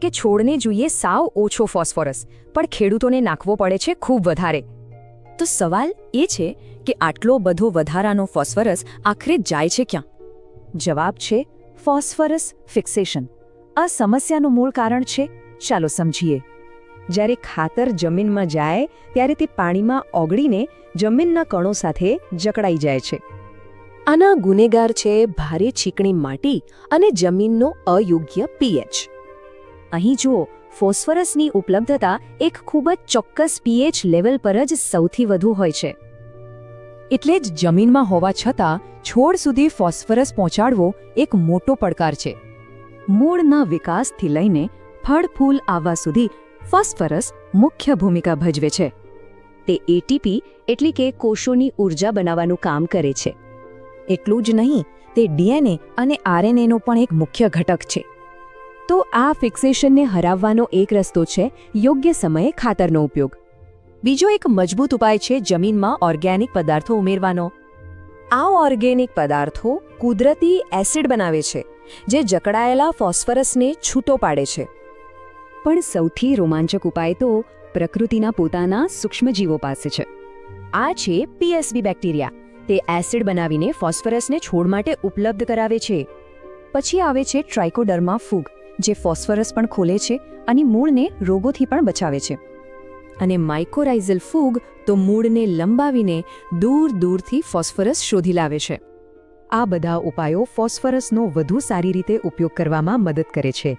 કે છોડને જોઈએ સાવ ઓછો ફોસ્ફરસ, પણ ખેડૂતોને નાખવો પડે છે ખૂબ વધારે. તો સવાલ એ છે કે આટલો બધો વધારાનો ફોસ્ફરસ આખરે જાય છે ક્યાં? જવાબ છે ફોસ્ફરસ ફિક્સેશન. આ સમસ્યાનું મૂળ કારણ છે. ચાલો સમજીએ. જ્યારે ખાતર જમીનમાં જાય ત્યારે તે પાણીમાં ઓગળીને જમીનના કણો સાથે જકડાઈ જાય છે. આના ગુનેગાર છે ભારે ચીકણી માટી અને જમીનનો અયોગ્ય પીએચ. અહીં જુઓ, ફોસ્ફરસની ઉપલબ્ધતા એક ખૂબ જ ચોક્કસ પીએચ લેવલ પર જ સૌથી વધુ હોય છે. એટલે જ જમીનમાં હોવા છતાં છોડ સુધી ફોસ્ફરસ પહોંચાડવો એક મોટો પડકાર છે. મૂળના વિકાસથી લઈને ફળ ફૂલ આવવા સુધી ફોસ્ફરસ મુખ્ય ભૂમિકા ભજવે છે. તે એટીપી એટલે કે કોષોની ઊર્જા બનાવવાનું કામ કરે છે. એટલું જ નહીં, તે ડીએનએ અને આરએનએનો પણ એક મુખ્ય ઘટક છે. તો આ ફિક્સેશનને હરાવવાનો એક રસ્તો છે યોગ્ય સમયે ખાતરનો ઉપયોગ. બીજો એક મજબૂત ઉપાય છે જમીનમાં ઓર્ગેનિક પદાર્થો ઉમેરવાનો. આ ઓર્ગેનિક પદાર્થો કુદરતી એસિડ બનાવે છે, જે જકડાયેલા ફોસ્ફરસને છૂટો પાડે છે. પણ સૌથી રોમાંચક ઉપાય તો પ્રકૃતિના પોતાના સૂક્ષ્મજીવો પાસે છે. આ છે પીએસબી બેક્ટેરિયા. તે એસિડ બનાવીને ફોસ્ફરસને છોડ માટે ઉપલબ્ધ કરાવે છે. પછી આવે છે ટ્રાઇકોડર્મા ફૂગ, જે ફોસ્ફરસ પણ ખોલે છે અને મૂળને રોગોથી પણ બચાવે છે. અને માઇકોરાઇઝલ ફૂગ તો મૂળને લંબાવીને દૂર દૂરથી ફોસ્ફરસ શોધી લાવે છે. આ બધા ઉપાયો ફોસ્ફરસનો વધુ સારી રીતે ઉપયોગ કરવામાં મદદ કરે છે.